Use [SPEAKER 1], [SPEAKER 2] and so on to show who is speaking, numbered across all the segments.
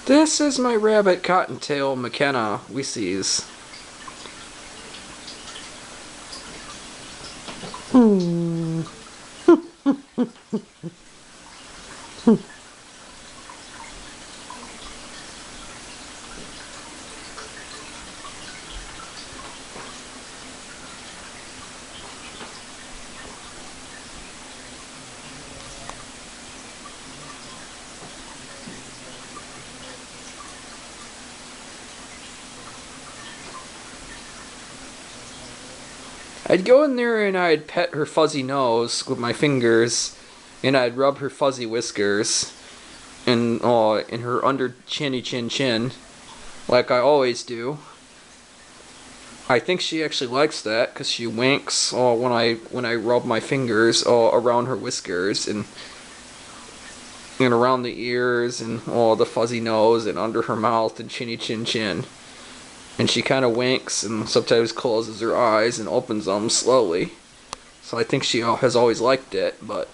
[SPEAKER 1] This is my rabbit Cotton Tail Makynna we sees. I'd go in there and I'd pet her fuzzy nose with my fingers, and I'd rub her fuzzy whiskers, and in her under chin, like I always do. I think she actually likes that because she winks when I rub my fingers around her whiskers and around the ears and the fuzzy nose and under her mouth and chin. And she kind of winks and sometimes closes her eyes and opens them slowly. So I think she has always liked it, but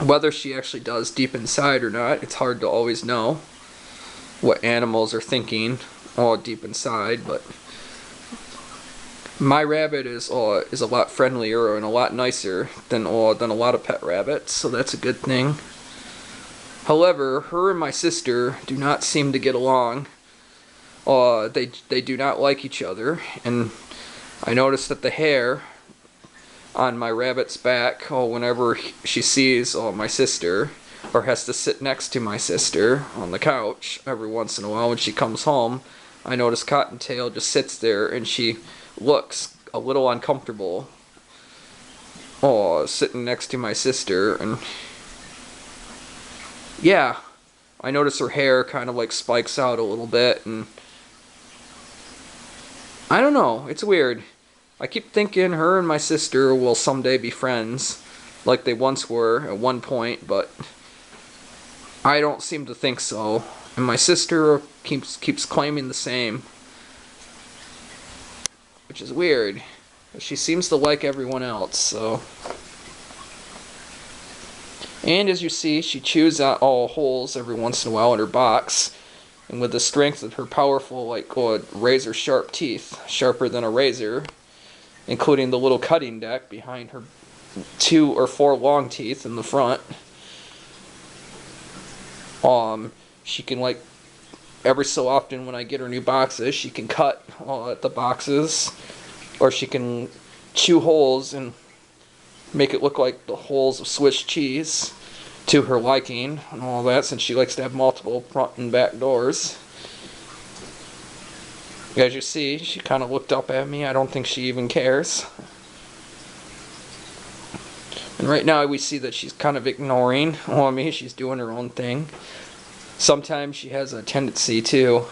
[SPEAKER 1] whether she actually does deep inside or not, it's hard to always know what animals are thinking deep inside. But my rabbit is a lot friendlier and a lot nicer than a lot of pet rabbits, so that's a good thing. However, her and my sister do not seem to get along. They do not like each other, and I noticed that the hair on my rabbit's back, whenever she sees my sister, or has to sit next to my sister on the couch every once in a while when she comes home, I notice Cottontail just sits there and she looks a little uncomfortable sitting next to my sister. And yeah, I notice her hair kind of like spikes out a little bit, and I don't know, it's weird. I keep thinking her and my sister will someday be friends, like they once were at one point, but I don't seem to think so. And my sister keeps claiming the same, which is weird. She seems to like everyone else, so. And as you see, she chews out all holes every once in a while in her box. And with the strength of her powerful, razor sharp teeth, sharper than a razor, including the little cutting deck behind her 2 or 4 long teeth in the front, she can, every so often when I get her new boxes, she can cut at the boxes, or she can chew holes and make it look like the holes of Swiss cheese to her liking and all that, since she likes to have multiple front and back doors. As you see, she kind of looked up at me. I don't think she even cares. And right now we see that she's kind of ignoring me. She's doing her own thing. Sometimes she has a tendency too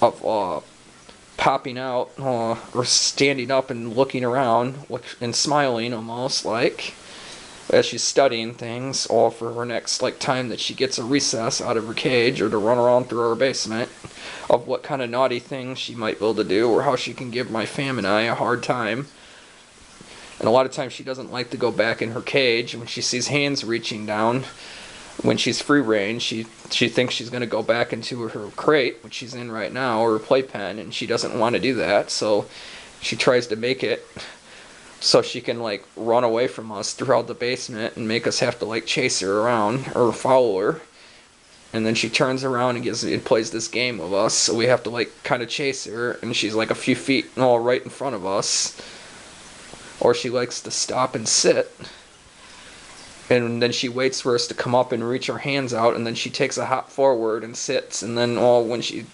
[SPEAKER 1] of popping out or standing up and looking around and smiling almost like as she's studying things, all for her next time that she gets a recess out of her cage or to run around through our basement, of what kind of naughty things she might be able to do or how she can give my fam and I a hard time. And a lot of times she doesn't like to go back in her cage. When she sees hands reaching down when she's free range, she thinks she's going to go back into her crate, which she's in right now, or her playpen, and she doesn't want to do that, so she tries to make it so she can run away from us throughout the basement and make us have to chase her around or follow her. And then she turns around and plays this game with us, so we have to kind of chase her, and she's a few feet right in front of us. Or she likes to stop and sit, and then she waits for us to come up and reach our hands out, and then she takes a hop forward and sits, and then when she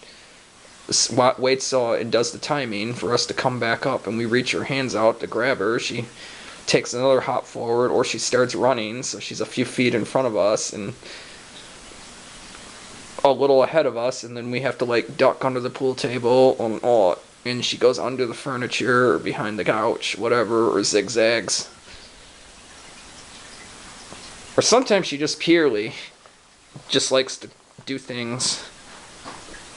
[SPEAKER 1] waits and does the timing for us to come back up and we reach her hands out to grab her, she takes another hop forward, or she starts running, so she's a few feet in front of us and a little ahead of us, and then we have to duck under the pool table, and she goes under the furniture or behind the couch, whatever, or zigzags. Or sometimes she just purely just likes to do things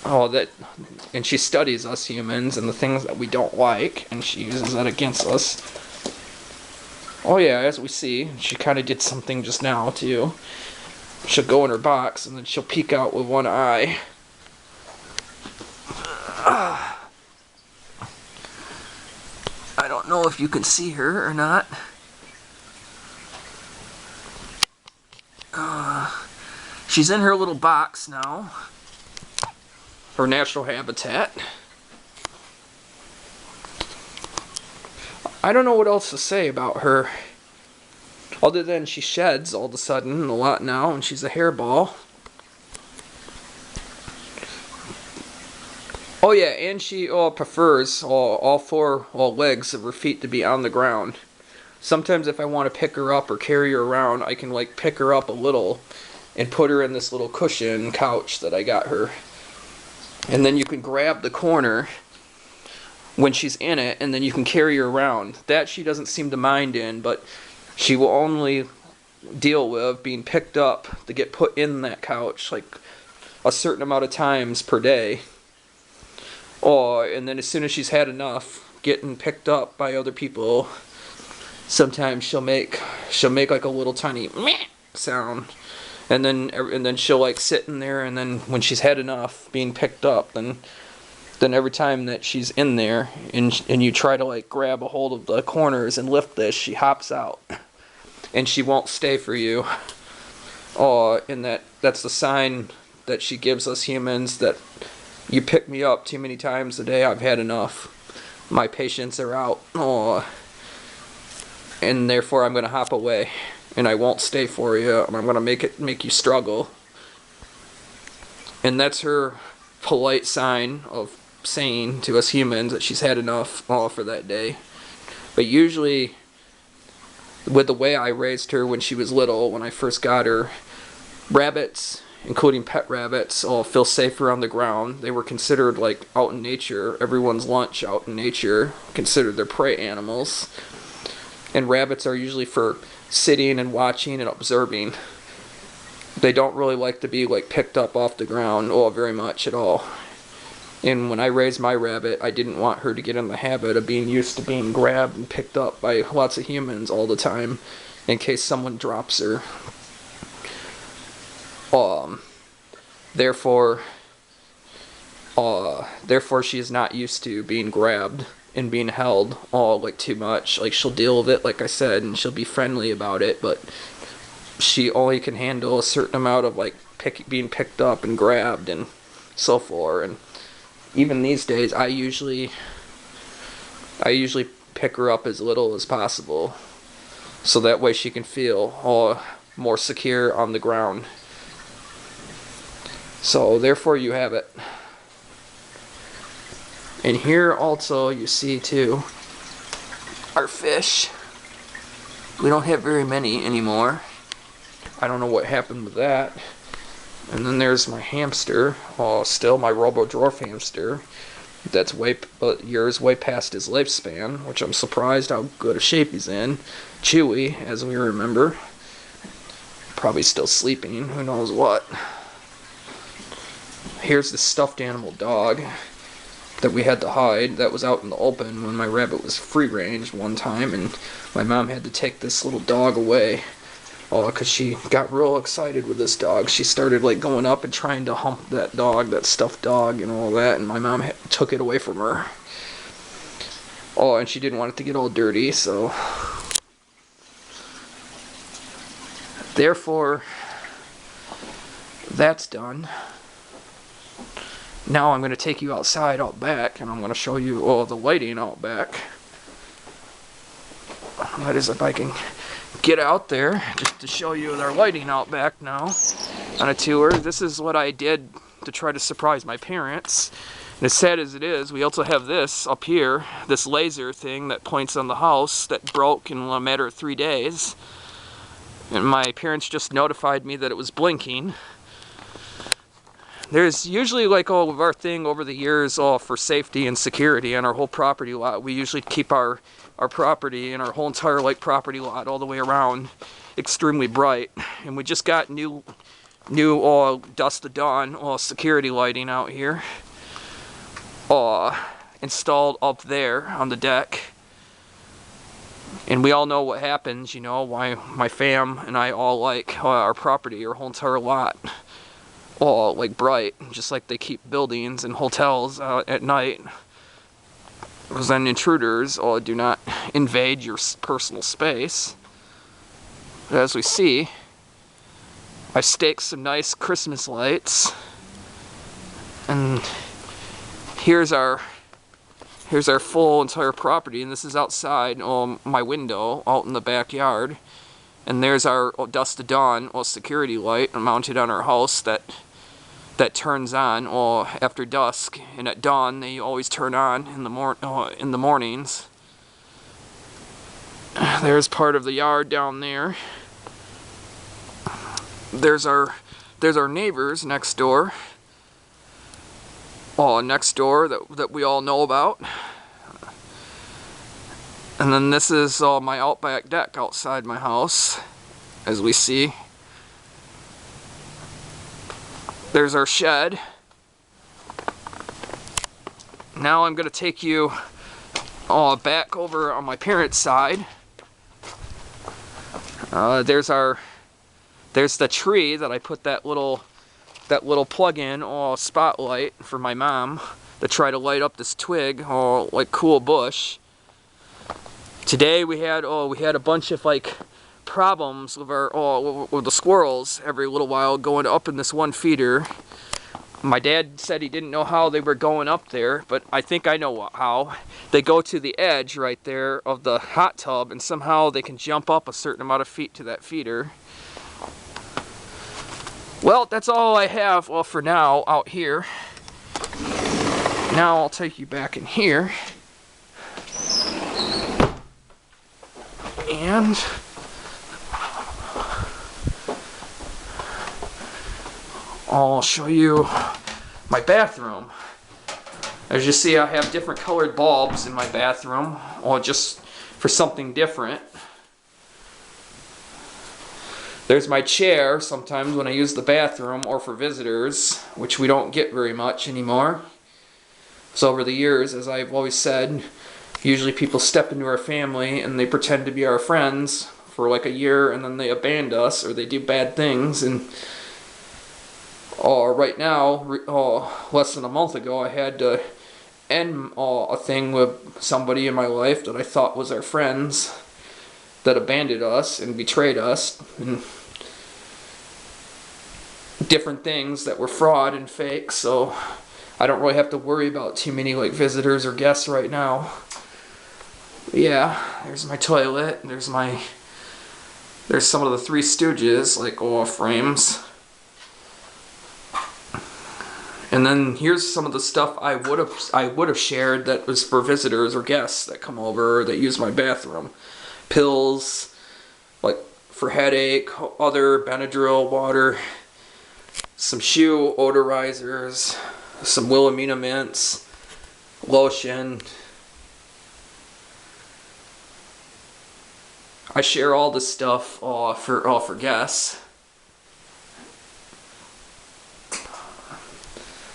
[SPEAKER 1] and she studies us humans and the things that we don't like, and she uses that against us. Oh yeah, as we see, she kind of did something just now too. she'll go in her box and then she'll peek out with one eye. I don't know if you can see her or not. She's in her little box now. Her natural habitat. I don't know what else to say about her. Other than she sheds all of a sudden a lot now and she's a hairball. Oh yeah, and she prefers all four legs of her feet to be on the ground. Sometimes if I want to pick her up or carry her around, I can like pick her up a little and put her in this little cushion couch that I got her. And then you can grab the corner when she's in it, and then you can carry her around. That she doesn't seem to mind in, but she will only deal with being picked up to get put in that couch like a certain amount of times per day. And then as soon as she's had enough getting picked up by other people, sometimes she'll make like a little tiny meh sound, and then she'll like sit in there, and then when she's had enough being picked up, then every time that she's in there and you try to like grab a hold of the corners and lift this, she hops out and she won't stay for you. And that's the sign that she gives us humans that you pick me up too many times a day, I've had enough. My patience are out. And therefore I'm going to hop away and I won't stay for you, and I'm going to make you struggle. And that's her polite sign of saying to us humans that she's had enough for that day. But usually, with the way I raised her when she was little, when I first got her, rabbits, including pet rabbits, feel safer on the ground. They were considered like out in nature, everyone's lunch out in nature, considered their prey animals. And rabbits are usually for sitting and watching and observing. They don't really like to be like picked up off the ground very much at all. And when I raised my rabbit, I didn't want her to get in the habit of being used to being grabbed and picked up by lots of humans all the time in case someone drops her. Therefore she is not used to being grabbed and being held like too much. Like she'll deal with it, like I said, and she'll be friendly about it, but she only can handle a certain amount of like being picked up and grabbed and so forth. And even these days, I usually pick her up as little as possible, so that way she can feel more secure on the ground. So therefore you have it. And here also you see too our fish. We don't have very many anymore. I don't know what happened with that. And then there's my hamster, still my Robo-Dwarf hamster. That's years way past his lifespan, which I'm surprised how good a shape he's in. Chewy, as we remember. Probably still sleeping, who knows what. Here's the stuffed animal dog that we had to hide. That was out in the open when my rabbit was free-range one time, and my mom had to take this little dog away. Because she got real excited with this dog. She started like going up and trying to hump that dog, that stuffed dog and all that, and my mom took it away from her. And she didn't want it to get all dirty, so therefore that's done. Now I'm going to take you outside out back, and I'm going to show you the lighting out back. That is, if I can get out there, just to show you our lighting out back now on a tour. This is what I did to try to surprise my parents. And as sad as it is, we also have this up here, this laser thing that points on the house that broke in a matter of 3 days. And my parents just notified me that it was blinking. There's usually like all of our thing over the years for safety and security on our whole property lot. We usually keep our property and our whole entire like property lot all the way around extremely bright. And we just got new dusk to dawn security lighting out here installed up there on the deck. And we all know what happens, you know, why my fam and I all like our property, our whole entire lot, all like bright, just like they keep buildings and hotels at night. Because then intruders do not invade your personal space. But as we see, I staked some nice Christmas lights, and here's our full entire property, and this is outside my window out in the backyard. And there's our dusk to dawn security light mounted on our house that turns on after dusk, and at dawn they always turn on in the mornings. There's part of the yard down there. There's our neighbors next door. Next door that we all know about. And then this is my outback deck outside my house, as we see. There's our shed. Now I'm going to take you back over on my parents' side. There's the tree that I put that little plug-in spotlight for my mom to try to light up this twig, like cool bush. Today we had a bunch of like problems with with the squirrels every little while going up in this one feeder. My dad said he didn't know how they were going up there, but I think I know how. They go to the edge right there of the hot tub, and somehow they can jump up a certain amount of feet to that feeder. Well, that's all I have for now out here. Now I'll take you back in here. And I'll show you my bathroom. As you see, I have different colored bulbs in my bathroom, just for something different. There's my chair sometimes when I use the bathroom or for visitors, which we don't get very much anymore. So over the years, as I've always said, usually people step into our family and they pretend to be our friends for like a year, and then they abandon us or they do bad things. And right now, less than a month ago, I had to end a thing with somebody in my life that I thought was our friends that abandoned us and betrayed us, and different things that were fraud and fake. So I don't really have to worry about too many like visitors or guests right now. But yeah, there's my toilet. There's some of the Three Stooges like frames. And then here's some of the stuff I would have shared that was for visitors or guests that come over that use my bathroom. Pills, like for headache, other Benadryl, water, some shoe odorizers, some Wilhelmina mints, lotion. I share all this stuff for guests.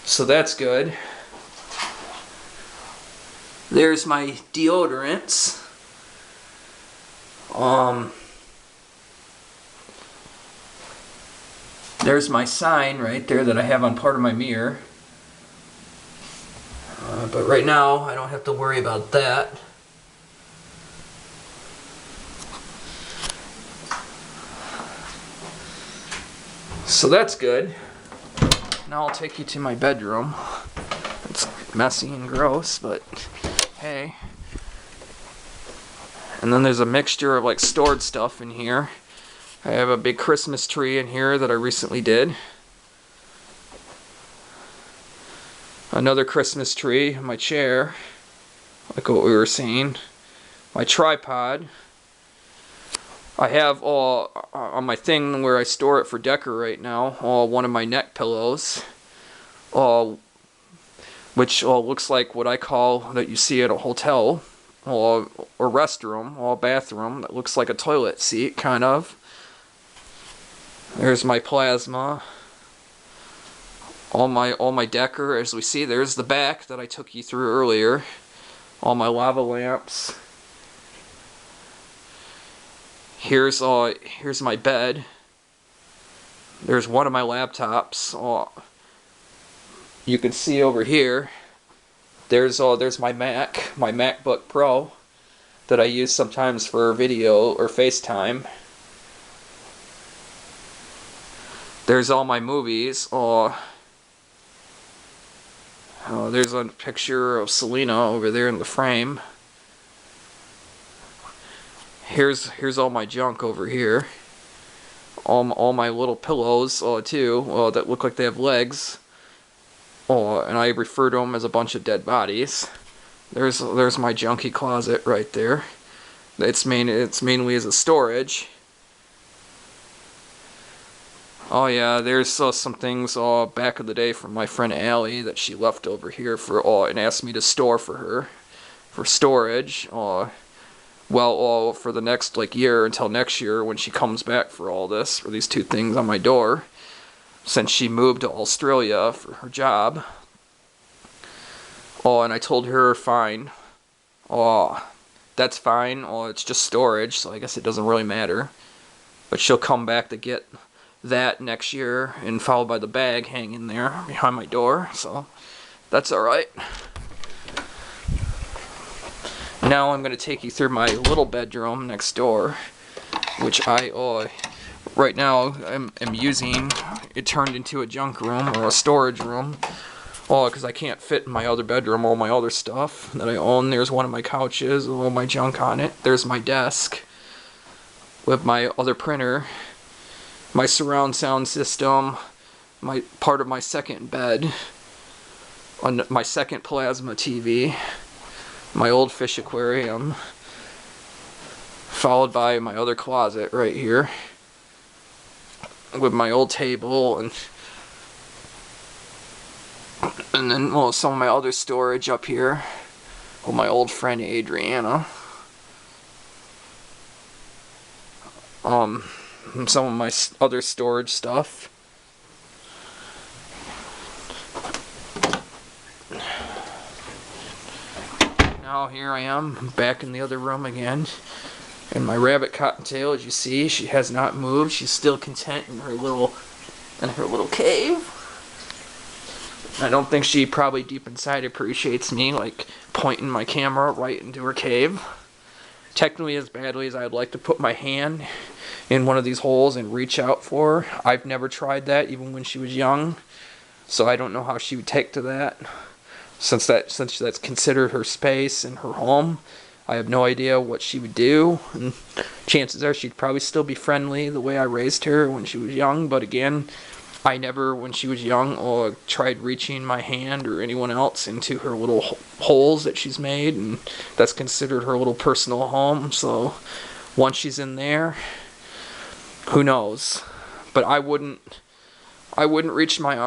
[SPEAKER 1] So that's good. There's my deodorants. There's my sign right there that I have on part of my mirror. But right now, I don't have to worry about that. So that's good. Now I'll take you to my bedroom. It's messy and gross, but hey. And then there's a mixture of like stored stuff in here. I have a big Christmas tree in here that I recently did. Another Christmas tree in my chair, like what we were seeing. My tripod. I have on my thing where I store it for decor right now, one of my neck pillows, which looks like what I call that you see at a hotel or restroom or bathroom. That looks like a toilet seat, kind of. There's my plasma. All my decor, as we see. There's the back that I took you through earlier. All my lava lamps. Here's my bed. There's one of my laptops. You can see over here. There's my MacBook Pro that I use sometimes for video or FaceTime. There's all my movies. There's a picture of Selena over there in the frame. Here's all my junk over here. All my little pillows too, that look like they have legs. And I refer to them as a bunch of dead bodies. There's my junky closet right there. It's mainly as a storage. Oh yeah, there's some things back in the day from my friend Allie that she left over here and asked me to store for her for storage. For the next year until next year when she comes back for all this, for these two things on my door, since she moved to Australia for her job. And I told her fine. That's fine. It's just storage, so I guess it doesn't really matter. But she'll come back to get that next year, and followed by the bag hanging there behind my door, so that's alright. Now I'm going to take you through my little bedroom next door, which I right now am using. It turned into a junk room or a storage room, because I can't fit in my other bedroom all my other stuff that I own. There's one of my couches with all my junk on it. There's my desk with my other printer, my surround sound system, my part of my second bed, on my second plasma TV, my old fish aquarium, followed by my other closet right here with my old table, and then some of my other storage up here with my old friend Adriana. Some of my other storage stuff. Now here I am, back in the other room again. And my rabbit Cotton Tail, as you see, she has not moved. She's still content in her little cave. I don't think she probably deep inside appreciates me, pointing my camera right into her cave. Technically, as badly as I'd like to put my hand in one of these holes and reach out for her, I've never tried that, even when she was young. So I don't know how she would take to that. Since that's considered her space and her home, I have no idea what she would do. And chances are she'd probably still be friendly the way I raised her when she was young. But again, I never, when she was young, tried reaching my hand or anyone else into her little holes that she's made, and that's considered her little personal home. So once she's in there, who knows? But I wouldn't reach my arm